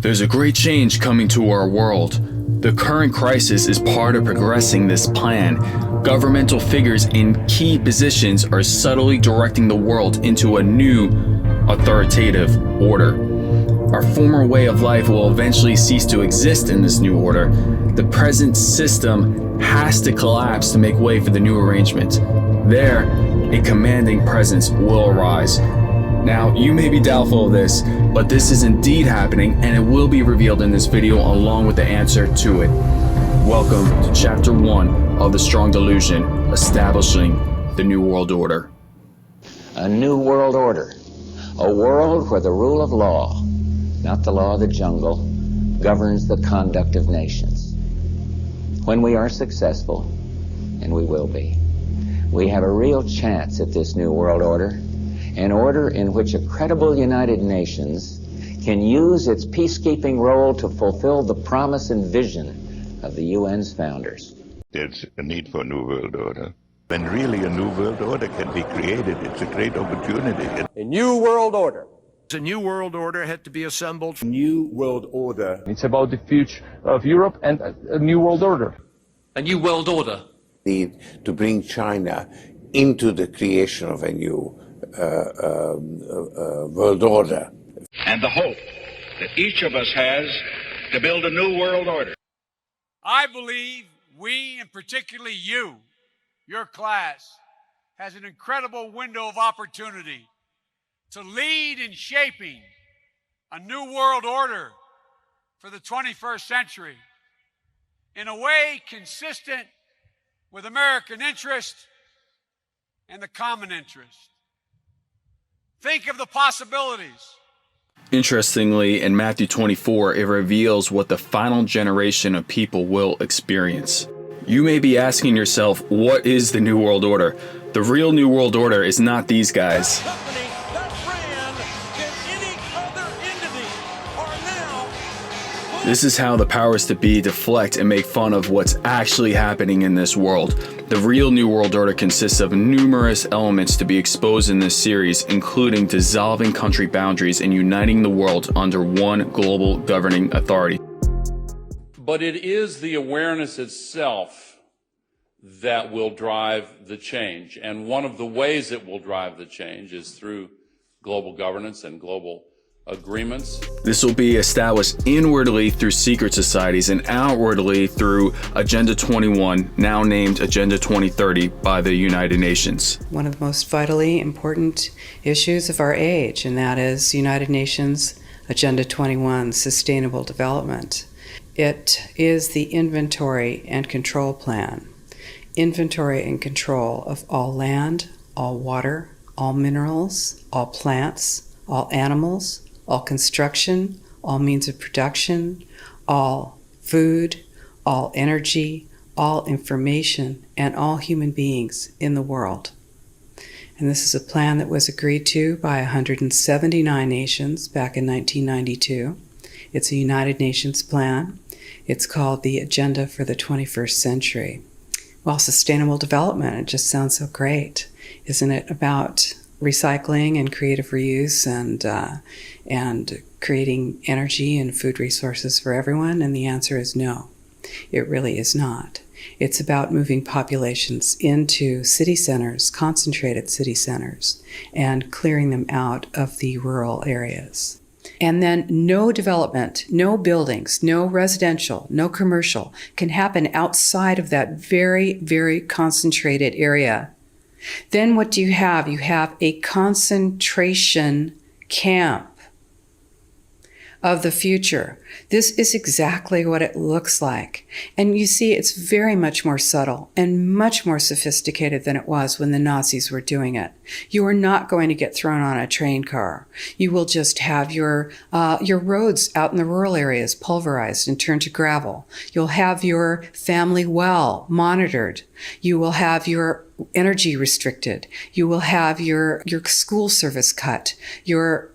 There's a great change coming to our world. The current crisis is part of progressing this plan. Governmental figures in key positions are subtly directing the world into a new authoritative order. Our former way of life will eventually cease to exist in this new order. The present system has to collapse to make way for the new arrangement. There, a commanding presence will arise. Now, you may be doubtful of this, but this is indeed happening, and it will be revealed in this video along with the answer to it. Welcome to Chapter 1 of The Strong Delusion, Establishing the New World Order. A new world order. A world where the rule of law, not the law of the jungle, governs the conduct of nations. When we are successful, and we will be, we have a real chance at this new world order. An order in which a credible United Nations can use its peacekeeping role to fulfill the promise and vision of the UN's founders. There's a need for a new world order. When really a new world order can be created, it's a great opportunity. A new world order. A new world order had to be assembled. A new world order. It's about the future of Europe and a new world order. A new world order. Need to bring China into the creation of a new world order. And the hope that each of us has to build a new world order. I believe we, and particularly you, your class, has an incredible window of opportunity to lead in shaping a new world order for the 21st century in a way consistent with American interest and the common interest. Think of the possibilities. Interestingly, in Matthew 24, it reveals what the final generation of people will experience. You may be asking yourself, what is the New World Order? The real New World Order is not these guys. This is how the powers to be deflect and make fun of what's actually happening in this world. The real New World Order consists of numerous elements to be exposed in this series, including dissolving country boundaries and uniting the world under one global governing authority. But it is the awareness itself that will drive the change. And one of the ways it will drive the change is through global governance and global agreements. This will be established inwardly through secret societies and outwardly through Agenda 21, now named Agenda 2030 by the United Nations. One of the most vitally important issues of our age, and that is United Nations Agenda 21, Sustainable Development. It is the inventory and control plan. Inventory and control of all land, all water, all minerals, all plants, all animals, all construction, all means of production, all food, all energy, all information, and all human beings in the world. And this is a plan that was agreed to by 179 nations back in 1992. It's a United Nations plan. It's called the Agenda for the 21st Century. Well, sustainable development, it just sounds so great. Isn't it about recycling and creative reuse and creating energy and food resources for everyone? And the answer is no, it really is not. It's about moving populations into city centers, concentrated city centers, and clearing them out of the rural areas. And then no development, no buildings, no residential, no commercial can happen outside of that very, very concentrated area. Then what do you have? You have a concentration camp of the future. This is exactly what it looks like. And you see, it's very much more subtle and much more sophisticated than it was when the Nazis were doing it. You are not going to get thrown on a train car. You will just have your roads out in the rural areas pulverized and turned to gravel. You'll have your family well monitored. You will have your energy restricted. You will have your school service cut, your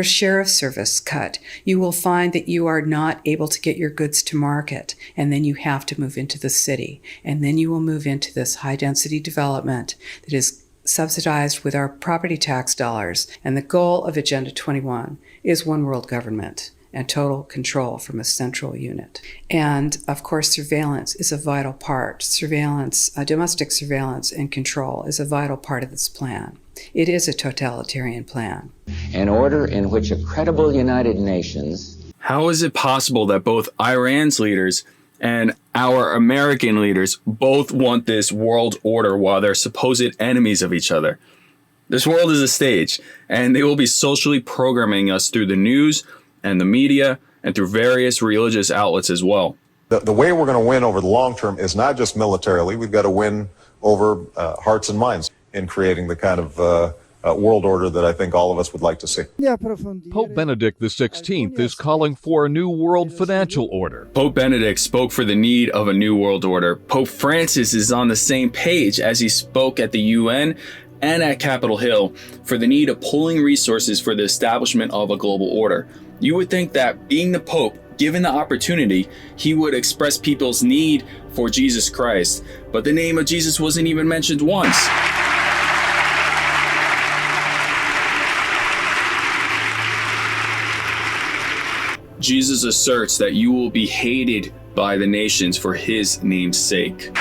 sheriff's service cut. You will find that you are not able to get your goods to market, and then you have to move into the city, and then you will move into this high density development that is subsidized with our property tax dollars, and the goal of Agenda 21 is one world government and total control from a central unit. And of course, surveillance is a vital part. Surveillance, domestic surveillance and control is a vital part of this plan. It is a totalitarian plan. An order in which a credible United Nations... How is it possible that both Iran's leaders and our American leaders both want this world order while they're supposed enemies of each other? This world is a stage, and they will be socially programming us through the news and the media and through various religious outlets as well. The way we're going to win over the long term is not just militarily. We've got to win over hearts and minds in creating the kind of world order that I think all of us would like to see. Pope Benedict XVI is calling for a new world financial order. Pope Benedict spoke for the need of a new world order. Pope Francis is on the same page as he spoke at the UN and at Capitol Hill for the need of pooling resources for the establishment of a global order. You would think that being the Pope, given the opportunity, he would express people's need for Jesus Christ, but the name of Jesus wasn't even mentioned once. Jesus asserts that you will be hated by the nations for his name's sake.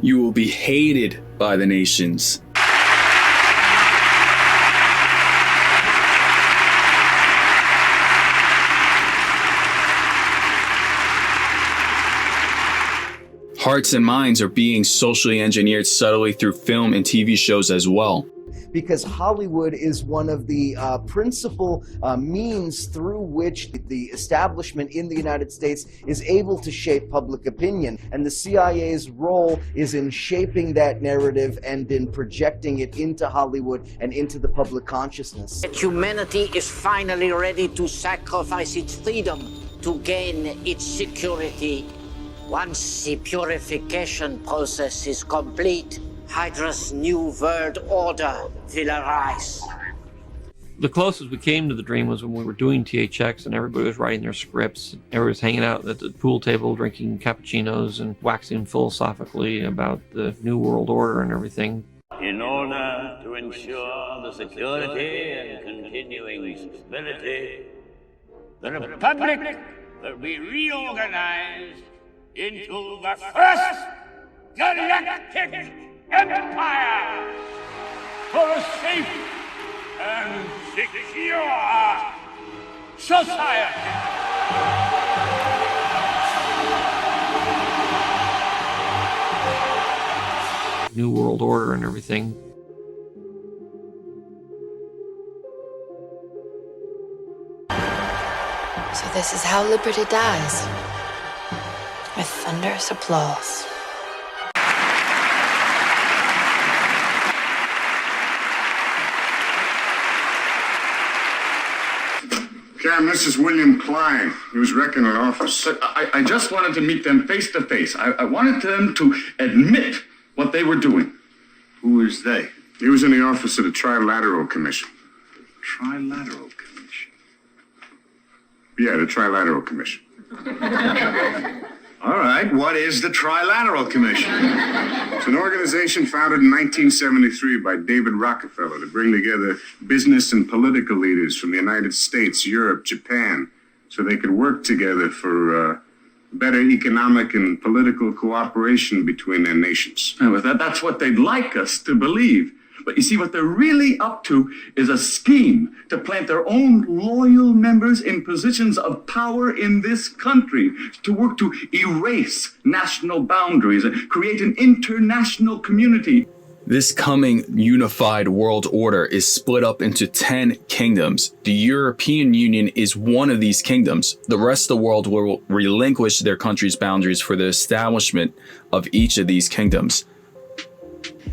You will be hated by the nations. Hearts and minds are being socially engineered subtly through film and TV shows as well. Because Hollywood is one of the principal means through which the establishment in the United States is able to shape public opinion. And the CIA's role is in shaping that narrative and in projecting it into Hollywood and into the public consciousness. Humanity is finally ready to sacrifice its freedom to gain its security. Once the purification process is complete, Hydra's new world order will arise. The closest we came to the dream was when we were doing THX and everybody was writing their scripts. Everybody was hanging out at the pool table drinking cappuccinos and waxing philosophically about the New World Order and everything. In order to ensure the security and continuing stability, the Republic will be reorganized into the first galactic empire for a safe and secure society. New World Order and everything. So this is how liberty dies. With thunderous applause. Cam, this is William Klein. He was wrecking an office. I just wanted to meet them face to face. I wanted them to admit what they were doing. Who is they? He was in the office of the Trilateral Commission. Trilateral Commission? Yeah, the Trilateral Commission. All right, what is the Trilateral Commission? It's an organization founded in 1973 by David Rockefeller to bring together business and political leaders from the United States, Europe, Japan, so they could work together for better economic and political cooperation between their nations. That's what they'd like us to believe. But you see, what they're really up to is a scheme to plant their own loyal members in positions of power in this country, to work to erase national boundaries and create an international community. This coming unified world order is split up into 10 kingdoms. The European Union is one of these kingdoms. The rest of the world will relinquish their country's boundaries for the establishment of each of these kingdoms.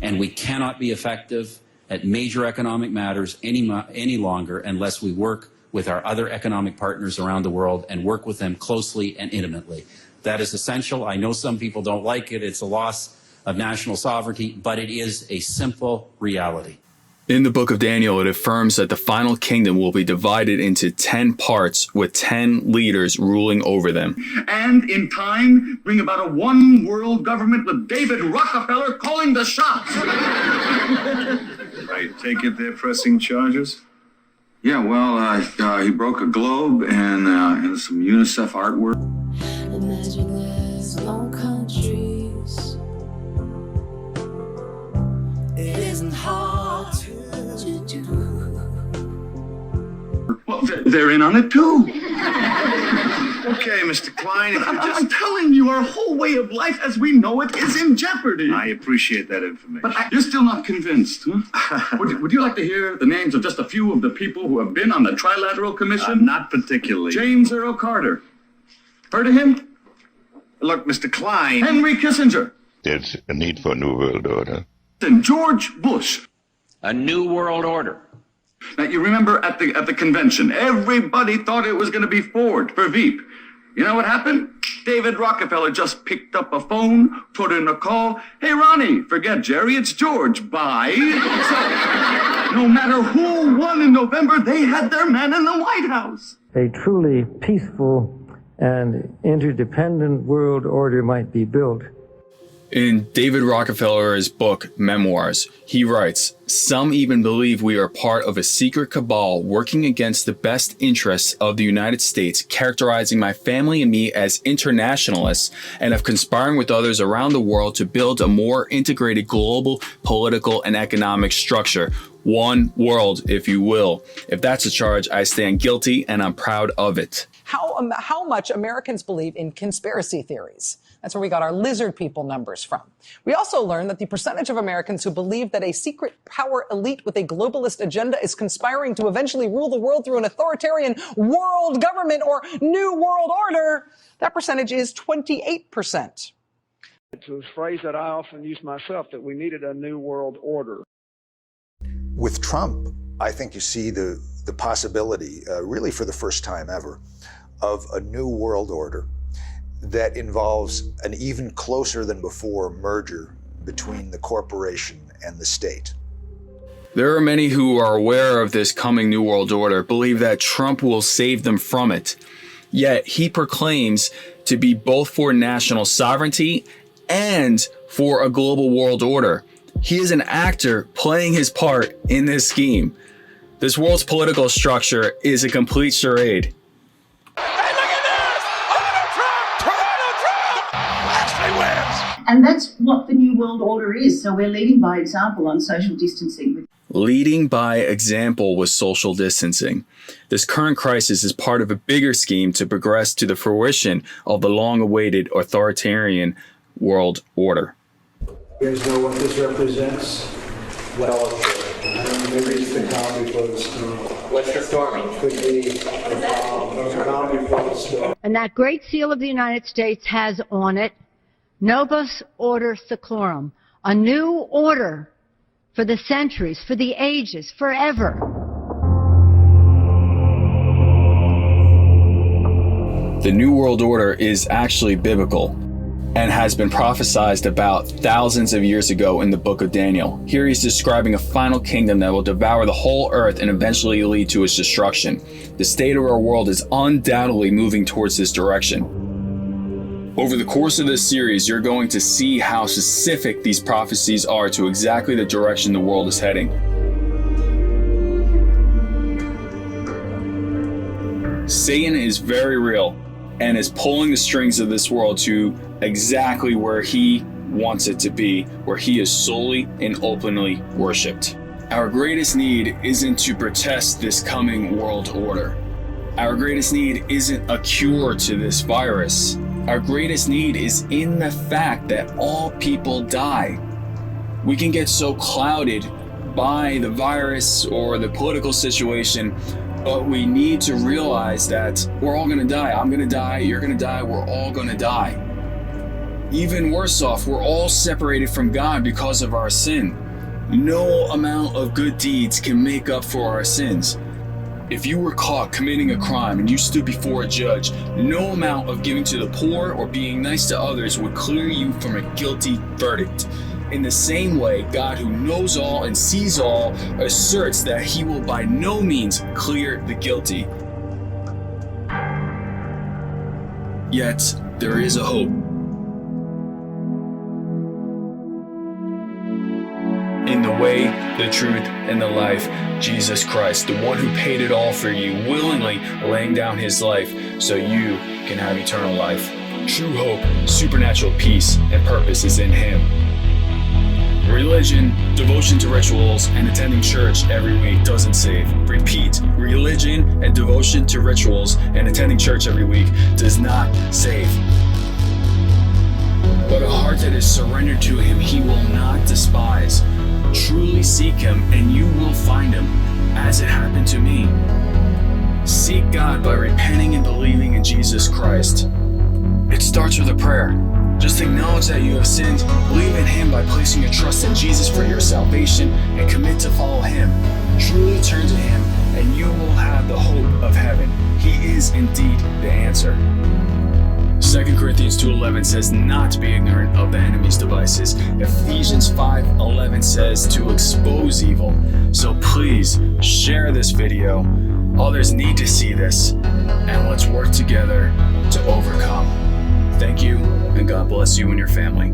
And we cannot be effective at major economic matters any longer unless we work with our other economic partners around the world and work with them closely and intimately. That is essential. I know some people don't like it. It's a loss of national sovereignty, but it is a simple reality. In the book of Daniel, it affirms that the final kingdom will be divided into 10 parts with 10 leaders ruling over them. And in time, bring about a one world government with David Rockefeller calling the shots. I take it they're pressing charges? Yeah, well, he broke a globe and some UNICEF artwork. Imagine there's no countries. It isn't hard to do. Well, they're in on it too. Okay, Mr. Klein. I'm just telling you, our whole way of life as we know it is in jeopardy. I appreciate that information. But you're still not convinced, huh? would you like to hear the names of just a few of the people who have been on the Trilateral Commission? Not particularly. James Earl Carter. Heard of him? Look, Mr. Klein. Henry Kissinger. There's a need for a new world order. And George Bush. A new world order. Now, you remember at the convention, everybody thought it was going to be Ford for Veep. You know what happened? David Rockefeller just picked up a phone, put in a call. Hey, Ronnie, forget Jerry, it's George. Bye. So, no matter who won in November, they had their man in the White House. A truly peaceful and interdependent world order might be built. In David Rockefeller's book, Memoirs, he writes, "Some even believe we are part of a secret cabal working against the best interests of the United States, characterizing my family and me as internationalists, and of conspiring with others around the world to build a more integrated global political and economic structure. One world, if you will. If that's a charge, I stand guilty, and I'm proud of it." How much Americans believe in conspiracy theories. That's where we got our lizard people numbers from. We also learned that the percentage of Americans who believe that a secret power elite with a globalist agenda is conspiring to eventually rule the world through an authoritarian world government or new world order, that percentage is 28%. It's a phrase that I often use myself, that we needed a new world order. With Trump, I think you see the possibility, really for the first time ever, of a new world order that involves an even closer than before merger between the corporation and the state. There are many who are aware of this coming New World Order, believe that Trump will save them from it. Yet he proclaims to be both for national sovereignty and for a global world order. He is an actor playing his part in this scheme. This world's political structure is a complete charade. And that's what the New World Order is. So we're leading by example on social distancing. Leading by example with social distancing. This current crisis is part of a bigger scheme to progress to the fruition of the long-awaited authoritarian world order. You guys know what this represents? Well, maybe it's the calm before the storm. What's the storming? Could be the calm before the storm. And that Great Seal of the United States has on it, Novus Order Seclorum, a new order for the centuries, for the ages, forever. The New World Order is actually biblical and has been prophesied about thousands of years ago in the book of Daniel. Here he's describing a final kingdom that will devour the whole earth and eventually lead to its destruction. The state of our world is undoubtedly moving towards this direction. Over the course of this series, you're going to see how specific these prophecies are to exactly the direction the world is heading. Satan is very real and is pulling the strings of this world to exactly where he wants it to be, where he is solely and openly worshipped. Our greatest need isn't to protest this coming world order. Our greatest need isn't a cure to this virus. Our greatest need is in the fact that all people die. We can get so clouded by the virus or the political situation, but we need to realize that we're all gonna die. I'm gonna die, you're gonna die, we're all gonna die. Even worse off, we're all separated from God because of our sin. No amount of good deeds can make up for our sins. If you were caught committing a crime and you stood before a judge, no amount of giving to the poor or being nice to others would clear you from a guilty verdict. In the same way, God, who knows all and sees all, asserts that he will by no means clear the guilty. Yet, there is a hope. In the way, the truth, and the life, Jesus Christ, the one who paid it all for you, willingly laying down his life so you can have eternal life. True hope, supernatural peace, and purpose is in him. Religion, devotion to rituals, and attending church every week doesn't save. Repeat, religion and devotion to rituals and attending church every week does not save. But a heart that is surrendered to him, he will not despise. Truly seek him, and you will find him, as it happened to me. Seek God by repenting and believing in Jesus Christ. It starts with a prayer. Just acknowledge that you have sinned, believe in him by placing your trust in Jesus for your salvation, and commit to follow him. Truly turn to him, and you will have the hope of heaven. He is indeed the answer. 2 Corinthians 2:11 says not to be ignorant of the enemy's devices. Ephesians 5:11 says to expose evil. So please share this video. Others need to see this, and let's work together to overcome. Thank you, and God bless you and your family.